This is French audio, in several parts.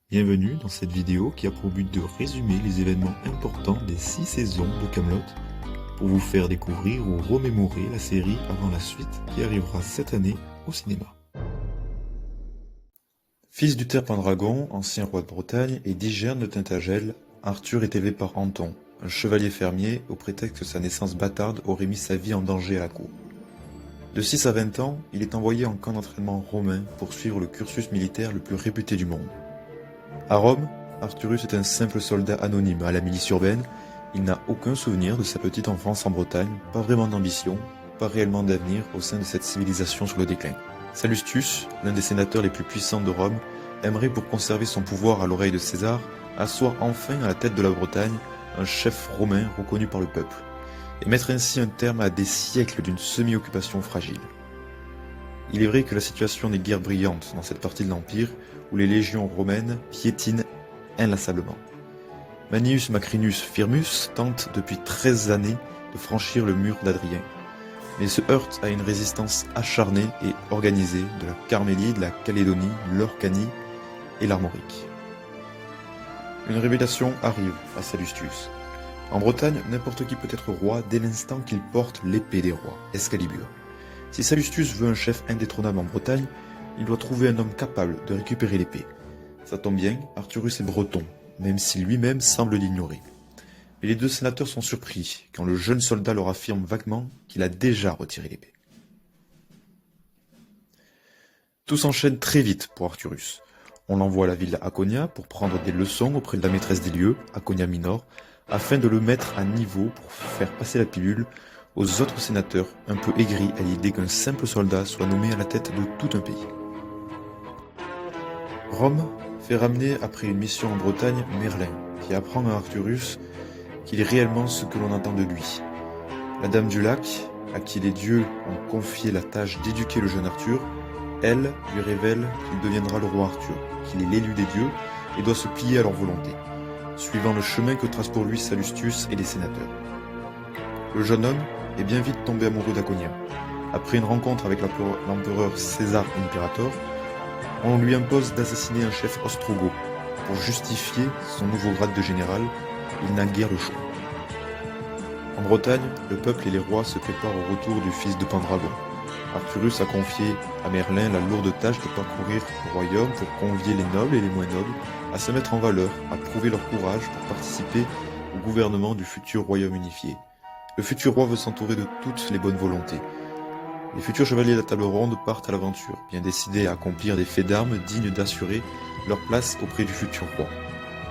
Bienvenue dans cette vidéo qui a pour but de résumer les événements importants des 6 saisons de Kaamelott pour vous faire découvrir ou remémorer la série avant la suite qui arrivera cette année au cinéma. Fils d'Uther Pendragon, ancien roi de Bretagne, et d'Igerne de Tintagel, Arthur est élevé par Anton, un chevalier fermier, au prétexte que sa naissance bâtarde aurait mis sa vie en danger à la cour. De 6 à 20 ans, il est envoyé en camp d'entraînement romain pour suivre le cursus militaire le plus réputé du monde. À Rome, Arthurus est un simple soldat anonyme à la milice urbaine. Il n'a aucun souvenir de sa petite enfance en Bretagne, pas vraiment d'ambition, pas réellement d'avenir au sein de cette civilisation sur le déclin. Sallustius, l'un des sénateurs les plus puissants de Rome, aimerait, pour conserver son pouvoir à l'oreille de César, asseoir enfin à la tête de la Bretagne un chef romain reconnu par le peuple, et mettre ainsi un terme à des siècles d'une semi-occupation fragile. Il est vrai que la situation n'est guère brillante dans cette partie de l'Empire, où les légions romaines piétinent inlassablement. Manius Macrinus Firmus tente depuis 13 années de franchir le mur d'Adrien, mais se heurte à une résistance acharnée et organisée de la Carmélide, la Calédonie, l'Orcanie et l'Armorique. Une révélation arrive à Sallustius. En Bretagne, n'importe qui peut être roi dès l'instant qu'il porte l'épée des rois, Excalibur. Si Sallustius veut un chef indétrônable en Bretagne, il doit trouver un homme capable de récupérer l'épée. Ça tombe bien, Arthurus est breton, même si lui-même semble l'ignorer. Mais les deux sénateurs sont surpris quand le jeune soldat leur affirme vaguement qu'il a déjà retiré l'épée. Tout s'enchaîne très vite pour Arthurus. On l'envoie à la ville d'Aconia pour prendre des leçons auprès de la maîtresse des lieux, Aconia Minor, afin de le mettre à niveau pour faire passer la pilule aux autres sénateurs, un peu aigris à l'idée qu'un simple soldat soit nommé à la tête de tout un pays. Rome fait ramener après une mission en Bretagne Merlin, qui apprend à Arthurus qu'il est réellement ce que l'on attend de lui. La Dame du Lac, à qui les dieux ont confié la tâche d'éduquer le jeune Arthur, elle lui révèle qu'il deviendra le roi Arthur, qu'il est l'élu des dieux et doit se plier à leur volonté, suivant le chemin que tracent pour lui Sallustius et les sénateurs. Le jeune homme est bien vite tombé amoureux d'Aconia. Après une rencontre avec l'empereur César Imperator, on lui impose d'assassiner un chef ostrogoth. Pour justifier son nouveau grade de général, il n'a guère le choix. En Bretagne, le peuple et les rois se préparent au retour du fils de Pendragon. Arthurus a confié à Merlin la lourde tâche de parcourir le royaume pour convier les nobles et les moins nobles à se mettre en valeur, à prouver leur courage pour participer au gouvernement du futur royaume unifié. Le futur roi veut s'entourer de toutes les bonnes volontés. Les futurs chevaliers de la table ronde partent à l'aventure, bien décidés à accomplir des faits d'armes dignes d'assurer leur place auprès du futur roi.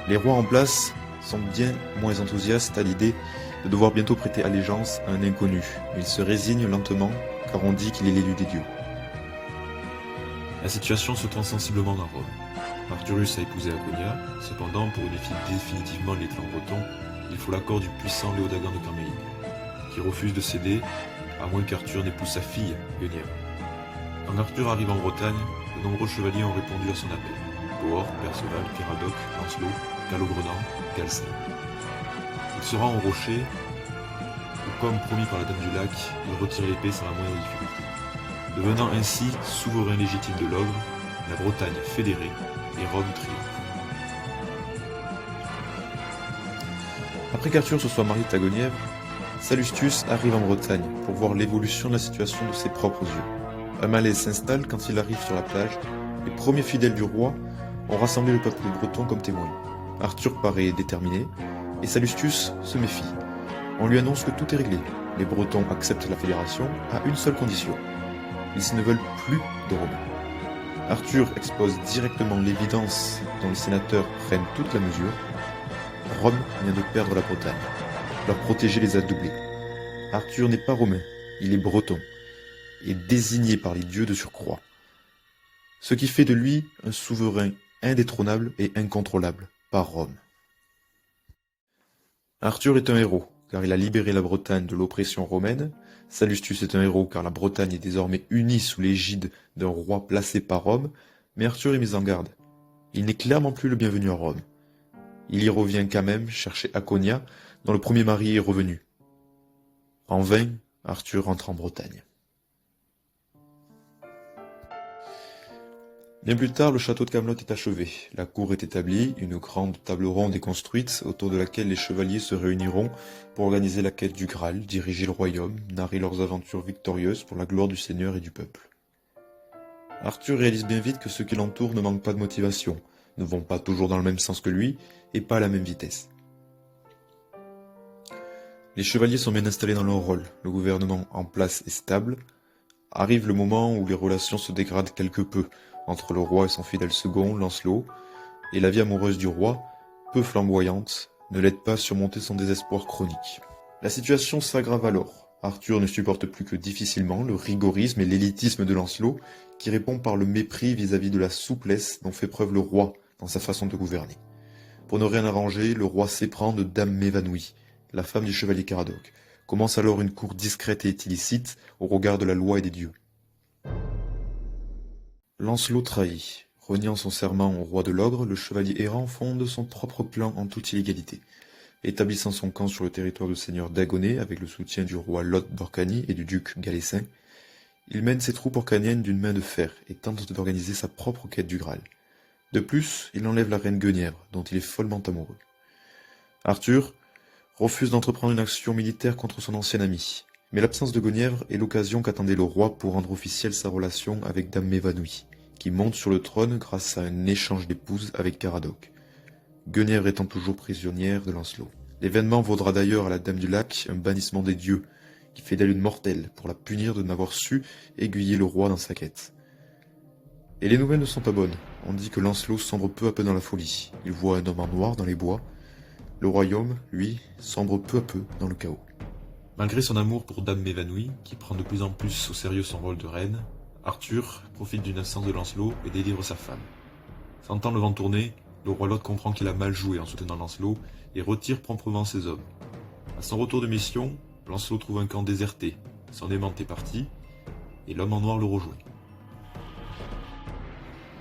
Les rois en place sont bien moins enthousiastes à l'idée de devoir bientôt prêter allégeance à un inconnu, mais ils se résignent lentement car on dit qu'il est l'élu des dieux. La situation se tend sensiblement à Rome. Arthurus a épousé Aconia, cependant pour unifier définitivement les clans bretons, il faut l'accord du puissant Léodagan de Carmélide, qui refuse de céder, à moins qu'Arthur n'épouse sa fille, Guenièvre. Quand Arthur arrive en Bretagne, de nombreux chevaliers ont répondu à son appel. Bohort, Perceval, Caradoc, Lancelot, Calogrenant, Galcin. Il se rend au rocher, où comme promis par la Dame du Lac, il retire l'épée sans la moindre difficulté. Devenant ainsi souverain légitime de l'ogre, la Bretagne fédérée et Rome triomphe. Après qu'Arthur se soit marié à Guenièvre, Sallustius arrive en Bretagne pour voir l'évolution de la situation de ses propres yeux. Un malaise s'installe quand il arrive sur la plage. Les premiers fidèles du roi ont rassemblé le peuple breton comme témoin. Arthur paraît déterminé, et Sallustius se méfie. On lui annonce que tout est réglé. Les Bretons acceptent la fédération à une seule condition. Ils ne veulent plus de Romains. Arthur expose directement l'évidence dont les sénateurs prennent toute la mesure. Rome vient de perdre la Bretagne. Leur protéger les a doublés. Arthur n'est pas romain, il est breton, et désigné par les dieux de surcroît. Ce qui fait de lui un souverain indétrônable et incontrôlable par Rome. Arthur est un héros, car il a libéré la Bretagne de l'oppression romaine. Sallustius est un héros, car la Bretagne est désormais unie sous l'égide d'un roi placé par Rome, mais Arthur est mis en garde. Il n'est clairement plus le bienvenu à Rome. Il y revient quand même chercher Aconia, dont le premier mari est revenu. En vain, Arthur rentre en Bretagne. Bien plus tard, le château de Camelot est achevé. La cour est établie, une grande table ronde est construite autour de laquelle les chevaliers se réuniront pour organiser la quête du Graal, diriger le royaume, narrer leurs aventures victorieuses pour la gloire du Seigneur et du peuple. Arthur réalise bien vite que ceux qui l'entourent ne manquent pas de motivation, ne vont pas toujours dans le même sens que lui et pas à la même vitesse. Les chevaliers sont bien installés dans leur rôle, le gouvernement en place est stable. Arrive le moment où les relations se dégradent quelque peu entre le roi et son fidèle second, Lancelot, et la vie amoureuse du roi, peu flamboyante, ne l'aide pas à surmonter son désespoir chronique. La situation s'aggrave alors. Arthur ne supporte plus que difficilement le rigorisme et l'élitisme de Lancelot, qui répond par le mépris vis-à-vis de la souplesse dont fait preuve le roi dans sa façon de gouverner. Pour ne rien arranger, le roi s'éprend de Dame Mévanouie, la femme du chevalier Caradoc. Commence alors une cour discrète et illicite au regard de la loi et des dieux. Lancelot trahit. Reniant son serment au roi de l'Ogre, le chevalier errant fonde son propre clan en toute illégalité. Établissant son camp sur le territoire du seigneur d'Agonée avec le soutien du roi Lot d'Orcanie et du duc Galécin, il mène ses troupes orcaniennes d'une main de fer et tente d'organiser sa propre quête du Graal. De plus, il enlève la reine Guenièvre, dont il est follement amoureux. Arthur refuse d'entreprendre une action militaire contre son ancien ami, mais l'absence de Guenièvre est l'occasion qu'attendait le roi pour rendre officielle sa relation avec Dame Mévanouie, qui monte sur le trône grâce à un échange d'épouses avec Caradoc. Guenièvre étant toujours prisonnière de Lancelot. L'événement vaudra d'ailleurs à la Dame du Lac un bannissement des dieux, qui fait d'elle une mortelle pour la punir de n'avoir su aiguiller le roi dans sa quête. Et les nouvelles ne sont pas bonnes. On dit que Lancelot sombre peu à peu dans la folie. Il voit un homme en noir dans les bois. Le royaume, lui, sombre peu à peu dans le chaos. Malgré son amour pour Dame Mévanouie, qui prend de plus en plus au sérieux son rôle de reine, Arthur profite d'une absence de Lancelot et délivre sa femme. Sentant le vent tourner, le roi Lot comprend qu'il a mal joué en soutenant Lancelot et retire promptement ses hommes. À son retour de mission, Lancelot trouve un camp déserté, son aimante est partie, et l'homme en noir le rejoint.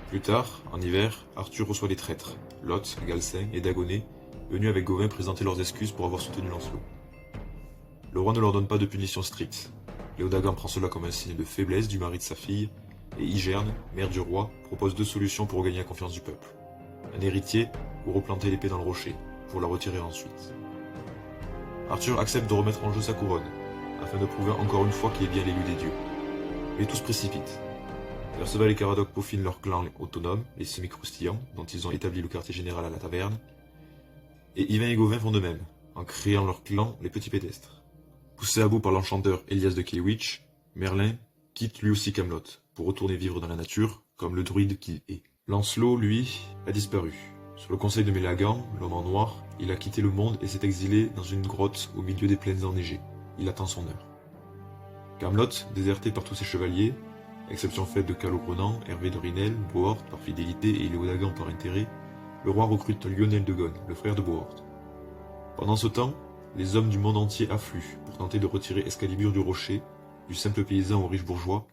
Plus tard, en hiver, Arthur reçoit des traîtres, Lot, Galcin et Dagonet, venus avec Gauvin présenter leurs excuses pour avoir soutenu Lancelot. Le roi ne leur donne pas de punition stricte. Léodagan prend cela comme un signe de faiblesse du mari de sa fille, et Hygerne, mère du roi, propose deux solutions pour regagner la confiance du peuple. Un héritier, ou replanter l'épée dans le rocher, pour la retirer ensuite. Arthur accepte de remettre en jeu sa couronne, afin de prouver encore une fois qu'il est bien l'élu des dieux. Mais tout se précipite. Perceval et Caradoc peaufinent leur clan autonome, les semi-croustillants, dont ils ont établi le quartier général à la taverne, et Yvain et Gauvin font de même, en créant leur clan, les petits pédestres. Poussé à bout par l'enchanteur Elias de Keywitch, Merlin quitte lui aussi Camelot, pour retourner vivre dans la nature, comme le druide qu'il est. Lancelot, lui, a disparu. Sur le conseil de Mélagan, l'homme en noir, il a quitté le monde et s'est exilé dans une grotte au milieu des plaines enneigées. Il attend son heure. Camelot, déserté par tous ses chevaliers, exception faite de Calogrenant, Hervé de Rinel, Bohort par fidélité et Léodagan par intérêt, le roi recrute Lionel de Gonne, le frère de Bohort. Pendant ce temps, les hommes du monde entier affluent pour tenter de retirer Excalibur du rocher, du simple paysan au riche bourgeois,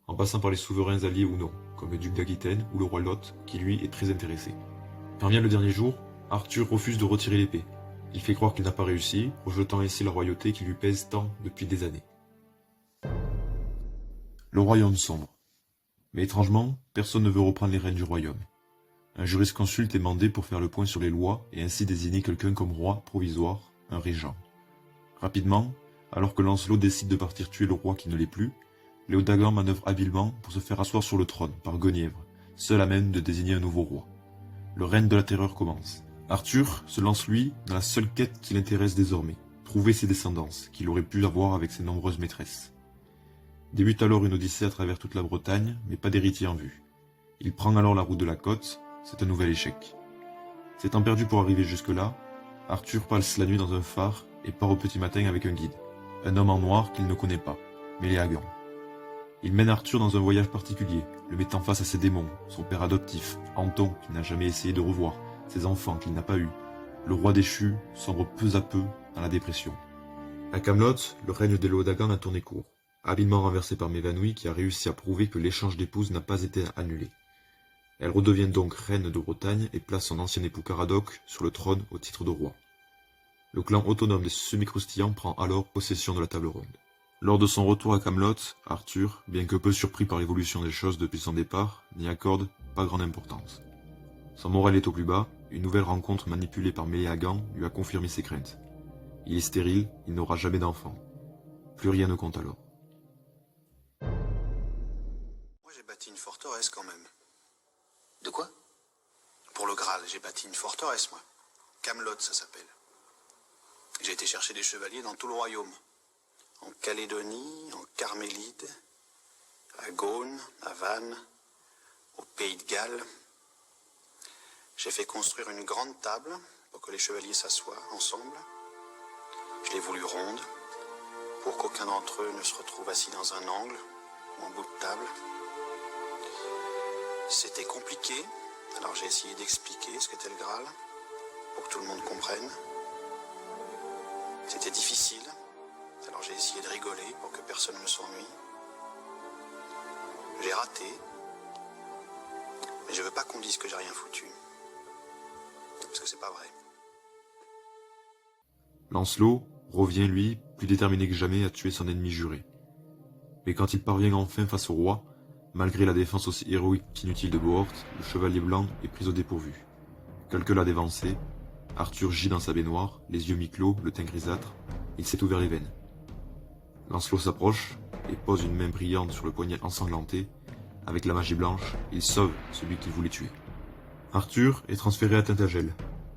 en passant par les souverains alliés ou non, comme le duc d'Aquitaine ou le roi Lot, qui lui est très intéressé. Quand vient le dernier jour, Arthur refuse de retirer l'épée. Il fait croire qu'il n'a pas réussi, rejetant ainsi la royauté qui lui pèse tant depuis des années. Le royaume sombre. Mais étrangement, personne ne veut reprendre les rênes du royaume. Un jurisconsulte est mandé pour faire le point sur les lois et ainsi désigner quelqu'un comme roi provisoire, un régent. Rapidement, alors que Lancelot décide de partir tuer le roi qui ne l'est plus, Léodagan manœuvre habilement pour se faire asseoir sur le trône par Guenièvre, seul à même de désigner un nouveau roi. Le règne de la terreur commence. Arthur se lance lui dans la seule quête qui l'intéresse désormais, trouver ses descendances, qu'il aurait pu avoir avec ses nombreuses maîtresses. Débute alors une odyssée à travers toute la Bretagne, mais pas d'héritier en vue. Il prend alors la route de la côte, c'est un nouvel échec. S'étant perdu pour arriver jusque-là, Arthur passe la nuit dans un phare et part au petit matin avec un guide, un homme en noir qu'il ne connaît pas, Méléagant. Il mène Arthur dans un voyage particulier, le mettant face à ses démons, son père adoptif, Anton, qu'il n'a jamais essayé de revoir, ses enfants qu'il n'a pas eus. Le roi déchu sombre peu à peu dans la dépression. À Camelot, le règne des Léodagan a tourné court, habilement renversé par Mévanouie qui a réussi à prouver que l'échange d'épouses n'a pas été annulé. Elle redevient donc reine de Bretagne et place son ancien époux Caradoc sur le trône au titre de roi. Le clan autonome des semi-croustillants prend alors possession de la table ronde. Lors de son retour à Camelot, Arthur, bien que peu surpris par l'évolution des choses depuis son départ, n'y accorde pas grande importance. Son moral est au plus bas, une nouvelle rencontre manipulée par Méléagant lui a confirmé ses craintes. Il est stérile, il n'aura jamais d'enfant. Plus rien ne compte alors. Moi j'ai bâti une forteresse quand même. De quoi? Pour le Graal, j'ai bâti une forteresse moi. Camelot ça s'appelle. J'ai été chercher des chevaliers dans tout le royaume. En Calédonie, en Carmélide, à Gaune, à Vannes, au Pays de Galles. J'ai fait construire une grande table pour que les chevaliers s'assoient ensemble. Je l'ai voulu ronde pour qu'aucun d'entre eux ne se retrouve assis dans un angle ou en bout de table. C'était compliqué, alors j'ai essayé d'expliquer ce qu'était le Graal pour que tout le monde comprenne. C'était difficile, alors j'ai essayé de rigoler pour que personne ne s'ennuie. J'ai raté, mais je veux pas qu'on dise que j'ai rien foutu. Parce que c'est pas vrai. Lancelot revient, lui, plus déterminé que jamais à tuer son ennemi juré. Mais quand il parvient enfin face au roi, malgré la défense aussi héroïque qu'inutile de Bohort, le chevalier blanc est pris au dépourvu. Quelqu'un l'a dévancé, Arthur gît dans sa baignoire, les yeux mi-clos, le teint grisâtre, il s'est ouvert les veines. Lancelot s'approche et pose une main brillante sur le poignet ensanglanté. Avec la magie blanche, il sauve celui qu'il voulait tuer. Arthur est transféré à Tintagel.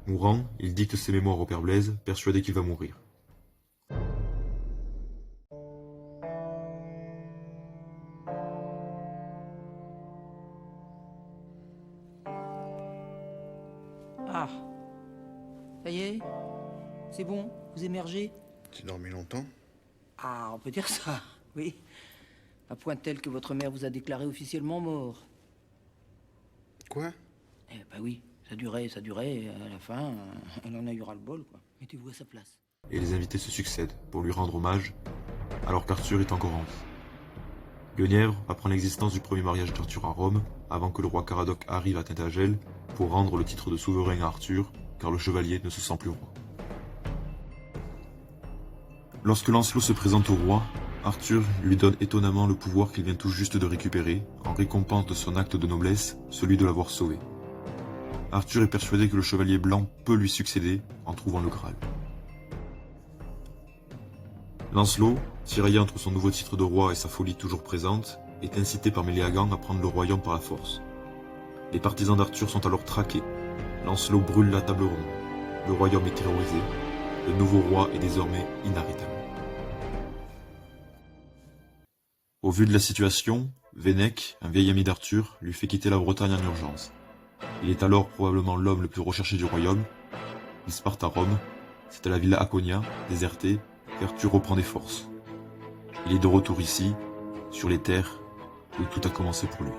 Mourant, il dicte ses mémoires au père Blaise, persuadé qu'il va mourir. Ah, ça y est, c'est bon, vous émergez? Tu dormi longtemps? Ah, on peut dire ça, oui. À point tel que votre mère vous a déclaré officiellement mort. Quoi? Eh ben oui, ça durait, et à la fin, elle en a eu ras-le-bol, quoi. Mettez-vous à sa place. Et les invités se succèdent pour lui rendre hommage, alors qu'Arthur est encore en vie. Guenièvre apprend l'existence du premier mariage d'Arthur à Rome, avant que le roi Caradoc arrive à Tintagel, pour rendre le titre de souverain à Arthur, car le chevalier ne se sent plus roi. Lorsque Lancelot se présente au roi, Arthur lui donne étonnamment le pouvoir qu'il vient tout juste de récupérer, en récompense de son acte de noblesse, celui de l'avoir sauvé. Arthur est persuadé que le chevalier blanc peut lui succéder en trouvant le Graal. Lancelot, tiraillé entre son nouveau titre de roi et sa folie toujours présente, est incité par Méléagant à prendre le royaume par la force. Les partisans d'Arthur sont alors traqués. Lancelot brûle la table ronde. Le royaume est terrorisé. Le nouveau roi est désormais inarrêtable. Au vu de la situation, Vénèque, un vieil ami d'Arthur, lui fait quitter la Bretagne en urgence. Il est alors probablement l'homme le plus recherché du royaume. Il parte à Rome. C'est à la villa Aconia, désertée, qu'Arthur reprend des forces. Il est de retour ici, sur les terres, où tout a commencé pour lui.